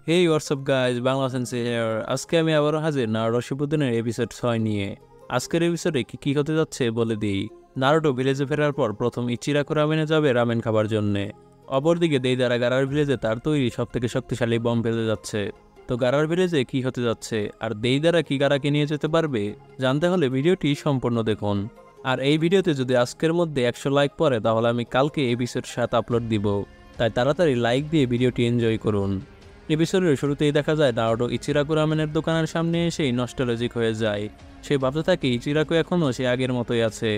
হেই WhatsApp guys, Bangla সেন্সে here. আজকে আমি আবারও হাজির নারুটো শিপুদেনের এপিসোড 6 নিয়ে। আজকের এপিসোডে কি হতে যাচ্ছে বলে দিই। নারুটো ভিলেজে ফেরার পর প্রথম ইচিরাকো রামেনে যাবে রামেন খাবার জন্যে। অপরদিকে দেইদারা গারার ভিলেজে তার তৈরি সবথেকে শক্তিশালী বম ফেলতে যাচ্ছে। তো গারার ভিলেজে কি হতে যাচ্ছে আর দেইদারা কি গারাকে নিয়ে যেতে পারবে জানতে হলে ভিডিওটি সম্পূর্ণ দেখুন। আর এই ভিডিওতে যদি আজকের মধ্যে 100 লাইক পড়ে তাহলে আমি কালকে এপিসোড 7 আপলোড দিব, তাই তাড়াতাড়ি লাইক দিয়ে ভিডিওটি এনজয় করুন। এপিসোডের শুরুতেই দেখা যায় নারুটো ইচিরাকো রামেনের দোকানের সামনে এসেই নস্টালজিক হয়ে যায়। সে ভাবতে থাকে ইচিরাকো এখনও সে আগের মতোই আছে,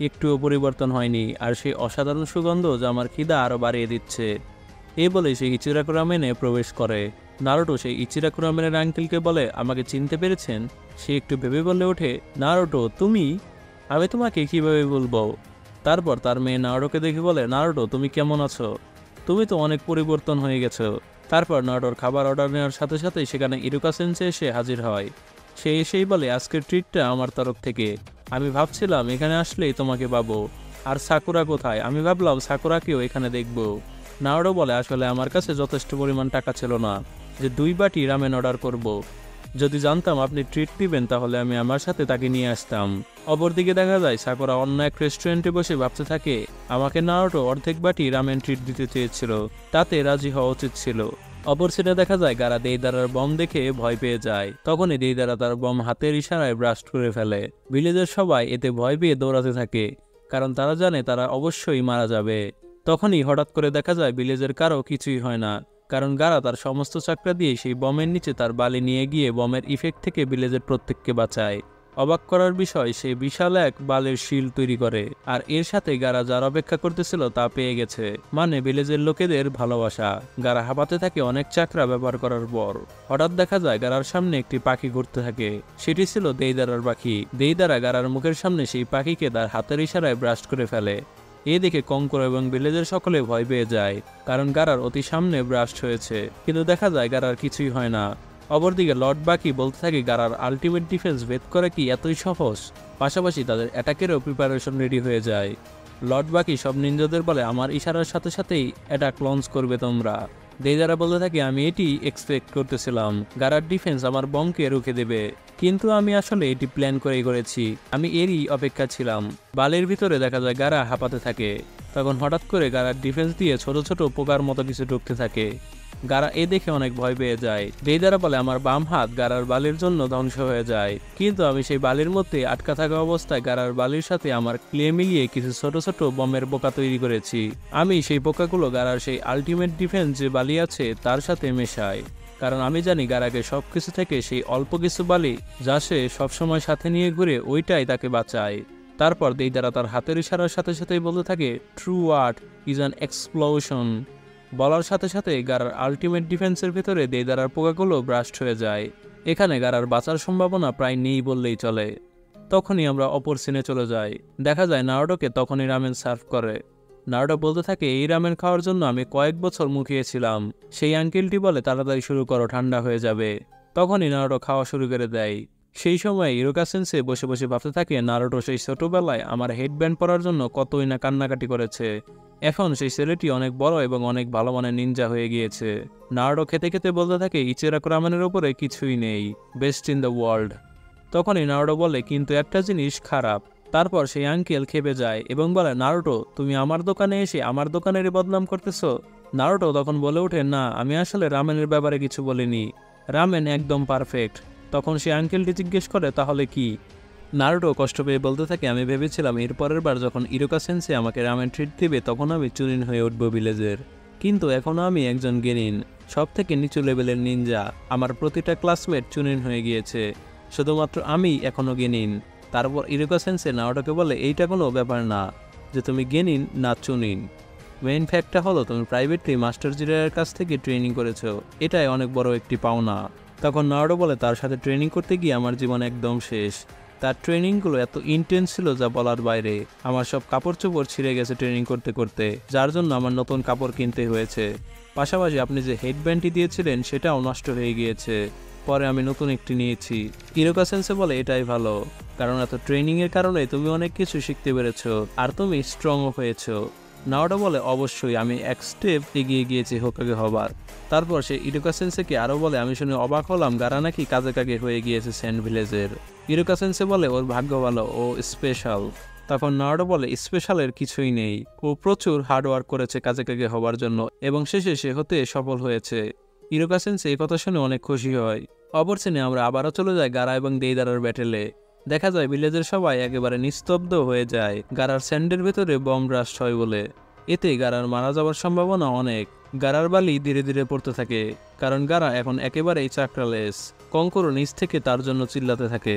একটুও পরিবর্তন হয়নি, আর সেই অসাধারণ সুগন্ধ যা আমার খিদা আরও বাড়িয়ে দিচ্ছে। এই বলে সে ইচিরাকো রামেনে প্রবেশ করে। নারুটো সেই ইচিরাকো রামেনের আঙ্কেলকে বলে, আমাকে চিনতে পেরেছেন? সে একটু ভেবে বলে ওঠে, নারুটো তুমি? আমি তোমাকে কিভাবে বলবো? তারপর তার মেয়ে নারুটোকে দেখে বলে, নারুটো তুমি কেমন আছো? তুমি তো অনেক পরিবর্তন হয়ে গেছো। তারপর নারুটোর খাবার অর্ডার নেওয়ার সাথে সাথেই সেখানে ইরুকা সেন্সে এসে হাজির হয়। সে এসেই বলে, আজকের ট্রিটটা আমার তরফ থেকে। আমি ভাবছিলাম এখানে আসলেই তোমাকে পাবো। আর সাকুরা কোথায়? আমি ভাবলাম সাকুরাকেও এখানে দেখব। নারুটো বলে, আসলে আমার কাছে যথেষ্ট পরিমাণ টাকা ছিল না যে 2 বাটি রামেন অর্ডার করব। যদি জানতাম আপনি ট্রিট দিবেন তাহলে আমি আমার সাথে তাকে নিয়ে আসতাম। অপরদিকে দেখা যায় সাকুরা অন্য এক রেস্টুরেন্টে বসে ভাবতে থাকে, আমাকে নারুটো অর্ধেক বাটি রামেন ট্রিট দিতে চেয়েছিল, তাতে রাজি হওয়া উচিত ছিল। অপর সাইডে দেখা যায় গারা দেইদারার বম দেখে ভয় পেয়ে যায়। তখনই দেইদারা তার বম হাতের ইশারায় ব্রাস্ট করে ফেলে। ভিলেজের সবাই এতে ভয় পেয়ে দৌড়াতে থাকে, কারণ তারা জানে তারা অবশ্যই মারা যাবে। তখনই হঠাৎ করে দেখা যায় ভিলেজের কারো কিছুই হয় না, কারণ গারা তার সমস্ত চাকরা দিয়ে সেই বমের নিচে তার বালি নিয়ে গিয়ে বমের ইফেক্ট থেকে ভিলেজের প্রত্যেককে বাঁচায়। অবাক করার বিষয়, সে বিশাল এক বালের শিল্ড তৈরি করে, আর এর সাথে গারা যার অপেক্ষা করতেছিল তা পেয়ে গেছে, মানে ভিলেজের লোকেদের ভালোবাসা। গারা হাঁপাতে থাকে অনেক চাকরা ব্যবহার করার পর। হঠাৎ দেখা যায় গারার সামনে একটি পাখি ঘুরতে থাকে। সেটি ছিল দেইদারার পাখি। দেইদারা গারার মুখের সামনে সেই পাখিকে তার হাতের ইশারায় ব্রাস্ট করে ফেলে। এ দেখে কঙ্কর এবং ভিলেজের সকলে ভয় পেয়ে যায়, কারণ গারার অতি সামনে ব্রাস্ট হয়েছে, কিন্তু দেখা যায় গারার কিছুই হয় না। অপরদিকে লর্ড বাকি বলতে থাকে, গারার আলটিমেট ডিফেন্স ভেদ করা কি এতই সহজ? পাশাপাশি তাদের অ্যাটাকেরও প্রিপারেশন রেডি হয়ে যায়। লর্ড বাকি সব নিনজাদের বলে, আমার ইশারার সাথে সাথেই অ্যাটাক লঞ্চ করবে তোমরা। দেইদারা বলতে থাকে, আমি এটি এক্সপেক্ট করতেছিলাম, গারার ডিফেন্স আমার বমকে রুখে দেবে, কিন্তু আমি আসলে এটি প্ল্যান করেই করেছি, আমি এরই অপেক্ষা ছিলাম। বালের ভিতরে দেখা যায় গারা হাঁপাতে থাকে। তখন হঠাৎ করে গারার ডিফেন্স দিয়ে ছোট ছোট পোকার মতো কিছু ঢুকতে থাকে। গারা এ দেখে অনেক ভয় পেয়ে যায়। দেইদারা বলে, আমার বাম হাত গারার বালির জন্য ধ্বংস হয়ে যায়, কিন্তু আমি সেই বালির মধ্যে আটকা থাকা অবস্থায় গারার বালির সাথে আমার ক্লে মিলিয়ে কিছু ছোট ছোট বমের বোকা তৈরি করেছি। আমি সেই পোকাগুলো গারার সেই আলটিমেট ডিফেন্স যে বালি আছে তার সাথে মেশাই, কারণ আমি জানি গারাকে সবকিছু থেকে সেই অল্প কিছু বালি যা সে সবসময় সাথে নিয়ে ঘুরে ওইটাই তাকে বাঁচায়। তারপর দেইদারা তার হাতের ইশারার সাথে সাথেই বলতে থাকে, true art is an explosion. বলার সাথে সাথে গারার আলটিমেট ডিফেন্সের ভেতরে দেইদারার পোকাগুলো ব্রাস্ট হয়ে যায়। এখানে গারার বাঁচার সম্ভাবনা প্রায় নেই বললেই চলে। তখনই আমরা অপর সিনে চলে যাই। দেখা যায় নারুটোকে তখনই রামেন সার্ভ করে। নারুটো বলতে থাকে, এই রামেন খাওয়ার জন্য আমি কয়েক বছর মুখিয়েছিলাম। সেই আঙ্কেলটি বলে, তাড়াতাড়ি শুরু করো, ঠান্ডা হয়ে যাবে। তখনই নারুটো খাওয়া শুরু করে দেয়। সেই সময় ইরুকা সেন্সে বসে বসে ভাবতে থাকে, নারুটো সেই ছোটবেলায় আমার হেডব্যান্ড পরার জন্য কতই না কান্নাকাটি করেছে। এখন সেই ছেলেটি অনেক বড় এবং অনেক ভালো মানের নিনজা হয়ে গিয়েছে। নারুটো খেতে খেতে বলতে থাকে, ইচিরাকো রামেনের উপরে কিছুই নেই, বেস্ট ইন দ্য ওয়ার্ল্ড। তখনই নারুটো বলে, কিন্তু একটা জিনিস খারাপ। তারপর সেই আঙ্কেল খেপে যায় এবং বলে, নারুটো তুমি আমার দোকানে এসে আমার দোকানেরই বদনাম করতেছো? নারুটো তখন বলে ওঠে, না আমি আসলে রামেনের ব্যাপারে কিছু বলিনি, রামেন একদম পারফেক্ট। তখন সেই আঙ্কেলটি জিজ্ঞেস করে, তাহলে কি? নারুটো কষ্ট পেয়ে বলতে থাকে, আমি ভেবেছিলাম এর পরের বার যখন ইরুকা সেন্সে আমাকে রামেন ট্রিট দিবে তখন আমি চুনিন হয়ে উঠবো ভিলেজের, কিন্তু এখনও আমি একজন গেনিন, সব থেকে নিচু লেভেলের নিনজা। আমার প্রতিটা ক্লাসমেট চুনিন হয়ে গিয়েছে, শুধুমাত্র আমি এখনও গেনিন। তারপর ইরুকা সেন্সে নারুটোকে বলে, এইটা কোনো ব্যাপার না যে তুমি গেনিন না চুনিন, মেইন ফ্যাক্টটা হলো তুমি প্রাইভেটলি মাস্টার জিরার কাছ থেকে ট্রেনিং করেছো, এটাই অনেক বড় একটি পাওনা। তখন নারুটো বলে, তার সাথে ট্রেনিং করতে গিয়ে আমার জীবন একদম শেষ। তার ট্রেনিংগুলো এত ইন্টেন্স ছিল যা বলার বাইরে। আমার সব কাপড় চোপড় ছিঁড়ে গেছে ট্রেনিং করতে করতে, যার জন্য আমার নতুন কাপড় কিনতে হয়েছে। পাশাপাশি আপনি যে হেডব্যান্ডটি দিয়েছিলেন সেটাও নষ্ট হয়ে গিয়েছে, পরে আমি নতুন একটি নিয়েছি। ইরুকা সেন্সে বলে, এটাই ভালো, কারণ এত ট্রেনিংয়ের কারণে তুমি অনেক কিছু শিখতে পেরেছো আর তুমি স্ট্রংও হয়েছো। নাওটো বলে অবশ্যই আমি এক স্টেপ এগিয়ে গিয়েছি হোকাগে হবার। তারপর সে ইরুকা সেন্সেকে আরও বলে আমি শুনে অবাক হলাম গারা নাকি কাজে কাগে হয়ে গিয়েছে সেন্ট ভিলেজের। ইরুকা সেন্সে বলে ওর ভাগ্য ভালো, ও স্পেশাল। তখন নাওটো বলে স্পেশালের কিছুই নেই, ও প্রচুর হার্ডওয়ার্ক করেছে কাজে কাগে হবার জন্য এবং শেষে সে হতে সফল হয়েছে। ইরুকা সেন্সে এই কথা শুনে অনেক খুশি হয়। অপর সিনে আমরা আবারও চলে যাই গারা এবং দেইদারার ব্যাটেলে। দেখা যায় ভিলেজের সবাই একেবারে নিস্তব্ধ হয়ে যায় গারার স্যান্ডের ভেতরে বম ব্রাস্ট হয় বলে। এতে গারার মারা যাওয়ার সম্ভাবনা অনেক। গারার বালি ধীরে ধীরে পড়তে থাকে, কারণ গারা এখন একেবারেই চাকরালেস। কঙ্করও নিচ থেকে তার জন্য চিল্লাতে থাকে।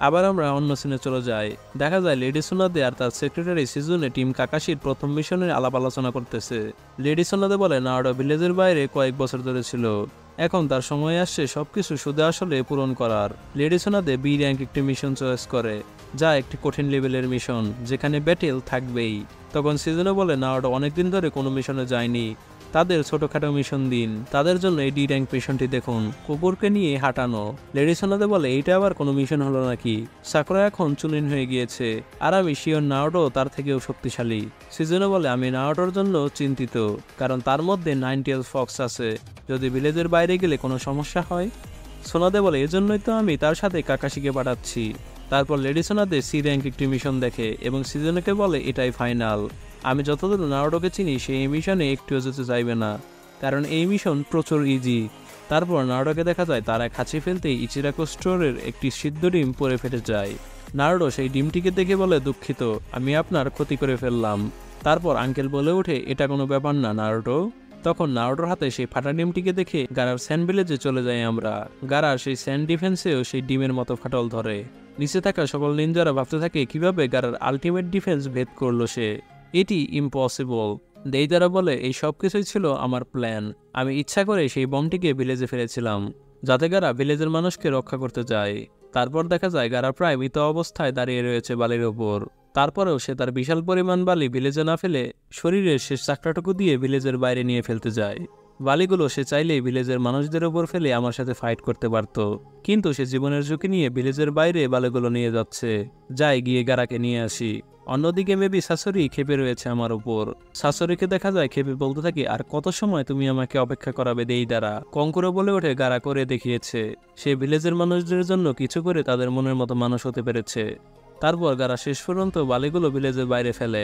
আবার আমরা অন্য সিনে চলে যাই। দেখা যায় লেডি সোনাদে আর তার সেক্রেটারি সিজুনে টিম কাকাশির প্রথম মিশনের আলাপ আলোচনা করতেছে। লেডি সোনাদে বলে নাওটো ভিলেজের বাইরে কয়েক বছর ধরে ছিল, এখন তার সময় আসছে সবকিছু সুদে আসলে পূরণ করার। লেডি সোনাদে বি র্যাঙ্ক একটি মিশন চয়েস করে, যা একটি কঠিন লেভেলের মিশন যেখানে ব্যাটেল থাকবেই। তখন সিজনে বলে নাওটো অনেকদিন ধরে কোনো মিশনে যায়নি, তাদের ছোটখাটো মিশন দিন, তাদের জন্য এই ডি র্যাঙ্ক মিশনটি দেখুন, কুকুরকে নিয়ে হাঁটানো। লেডি সোনাদে বলে এইটা আবার কোনো মিশন হলো নাকি, সাকুরা এখন চুনিন হয়ে গিয়েছে আর আমি শিওর নাওটো তার থেকেও শক্তিশালী। সিজনে বলে আমি নাওটোর জন্য চিন্তিত, কারণ তার মধ্যে 9 ফক্স আছে, যদি ভিলেজের বাইরে গেলে কোনো সমস্যা হয়। সোনাদে বলে এজন্যই তো আমি তার সাথে কাকাশিকে পাঠাচ্ছি। তারপর লেডি সোনাদে সি র্যাঙ্ক একটি মিশন দেখে এবং সিজনকে বলে এটাই ফাইনাল। আমি যতদূর নাওটোকে চিনি সে এই মিশনে একটুও যেতে চাইবে না, কারণ এই মিশন প্রচুর ইজি। তারপর নাওটোকে দেখা যায় তার এক হাঁচি ফেলতেই ইচিরাকো স্টোরের একটি সিদ্ধ ডিম পরে ফেটে যায়। নাওটো সেই ডিমটিকে দেখে বলে দুঃখিত, আমি আপনার ক্ষতি করে ফেললাম। তারপর আঙ্কেল বলে ওঠে এটা কোনো ব্যাপার না নাওটো। তখন নাওটোর হাতে সেই ফাটা ডিমটিকে দেখে গারার স্যান্ড ভিলেজে চলে যাই আমরা। গারার সেই স্যান্ড ডিফেন্সেও সেই ডিমের মতো ফাটল ধরে। নিচে থাকা সকল নিনজারা ভাবতে থাকে কিভাবে গারার আলটিমেট ডিফেন্স ভেদ করলো সে, এটি ইম্পসিবল। দেইদারা বলে এই সব কিছুই ছিল আমার প্ল্যান, আমি ইচ্ছা করে সেই বমটিকে ভিলেজে ফেলেছিলাম যাতে গারা ভিলেজের মানুষকে রক্ষা করতে যায়। তারপর দেখা যায় গারা প্রায় মৃত অবস্থায় দাঁড়িয়ে রয়েছে বালির ওপর। তারপরেও সে তার বিশাল পরিমাণ বালি ভিলেজে না ফেলে শরীরের শেষ চাকরাটুকু দিয়ে ভিলেজের বাইরে নিয়ে ফেলতে যায়। বালিগুলো সে চাইলেই ভিলেজের মানুষদের ওপর ফেলে আমার সাথে ফাইট করতে পারত, কিন্তু সে জীবনের ঝুঁকি নিয়ে ভিলেজের বাইরে বালিগুলো নিয়ে যাচ্ছে। যাই গিয়ে গারাকে নিয়ে আসি। অন্যদিকে মেবি শাশুড়ি ক্ষেপে রয়েছে আমার উপর। শাশুড়িকে দেখা যায় ক্ষেপে বলতে থাকি আর কত সময় তুমি আমাকে অপেক্ষা করাবে দেইদারা। কঙ্কুরও বলে ওঠে গারা করে দেখিয়েছে, সে ভিলেজের মানুষদের জন্য কিছু করে তাদের মনের মতো মানুষ হতে পেরেছে। তারপর গারা শেষ পর্যন্ত বালিগুলো ভিলেজের বাইরে ফেলে।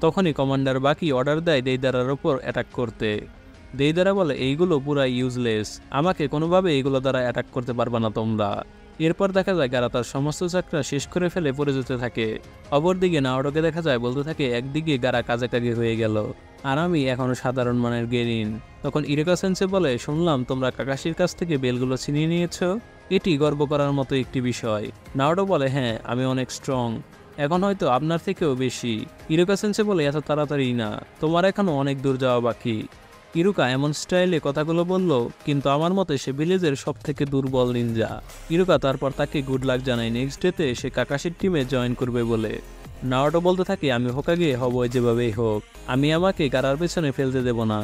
তখনই কমান্ডার বাকি অর্ডার দেয় দেইদারার ওপর অ্যাটাক করতে। দেইদারা বলে এইগুলো পুরাই ইউজলেস, আমাকে কোনোভাবে এইগুলো দ্বারা অ্যাটাক করতে পারবে না তোমরা। এরপর দেখা যায় গারা তার সমস্ত চাকরা শেষ করে ফেলে পড়ে যেতে থাকে। অপরদিকে নাওটোকে দেখা যায় বলতে থাকে একদিকে গারা কাজে কাজে হয়ে গেল আর আমি এখনো সাধারণ মানের গেরিন। তখন ইরুকা সেন্সে বলে শুনলাম তোমরা কাকাশির কাছ থেকে বেলগুলো ছিনিয়ে নিয়েছো, এটি গর্ব করার মতো একটি বিষয়। নাওটো বলে হ্যাঁ আমি অনেক স্ট্রং, এখন হয়তো আপনার থেকেও বেশি। ইরুকা সেন্সে বলে এত তাড়াতাড়ি না, তোমার এখনো অনেক দূর যাওয়া বাকি। ইরুকা এমন স্টাইলে কথাগুলো বলল, কিন্তু আমার মতে সে ভিলেজের সব থেকে দুর্বল নিনজা। ইরুকা তারপর তাকে গুড লাক জানায় নেক্সট ডেতে সে কাকাশির টিমে জয়েন করবে বলে। নাওটো বলতে থাকে আমি হোকাগে হব যেভাবেই হোক, আমি আমাকে গারার পেছনে ফেলতে দেব না।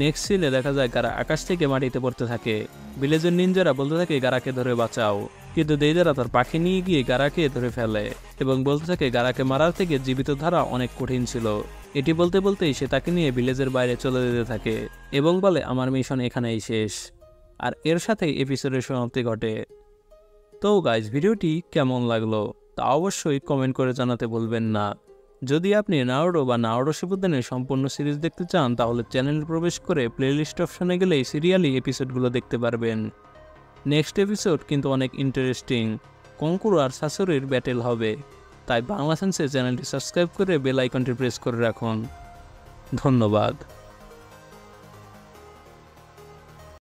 নেক্সট সিনে দেখা যায় গারা আকাশ থেকে মাটিতে পড়তে থাকে। ভিলেজের নিনজারা বলতে থাকে গারাকে ধরে বাঁচাও, কিন্তু দেইদারা তার পাখি নিয়ে গিয়ে গারাকে ধরে ফেলে এবং বলতে থাকে গারাকে মারার থেকে জীবিত ধারা অনেক কঠিন ছিল। এটি বলতে বলতেই সে তাকে নিয়ে ভিলেজের বাইরে চলে যেতে থাকে এবং বলে আমার মিশন এখানেই শেষ। আর এর সাথেই এপিসোডের সমাপ্তি ঘটে। তো গাইজ ভিডিওটি কেমন লাগলো তা অবশ্যই কমেন্ট করে জানাতে ভুলবেন না। যদি আপনি নারুটো বা নারুটো শিপুদেনের সম্পূর্ণ সিরিজ দেখতে চান তাহলে চ্যানেলে প্রবেশ করে প্লেলিস্ট অপশনে গেলেই সিরিয়ালি এপিসোডগুলো দেখতে পারবেন। নেক্সট এপিসোড কিন্তু অনেক ইন্টারেস্টিং, কঙ্কুর আর শাশুড়ির ব্যাটেল হবে, তাই বাংলা সেন্সে চ্যানেলটি সাবস্ক্রাইব করে বেল আইকনটি প্রেস করে রাখুন। ধন্যবাদ।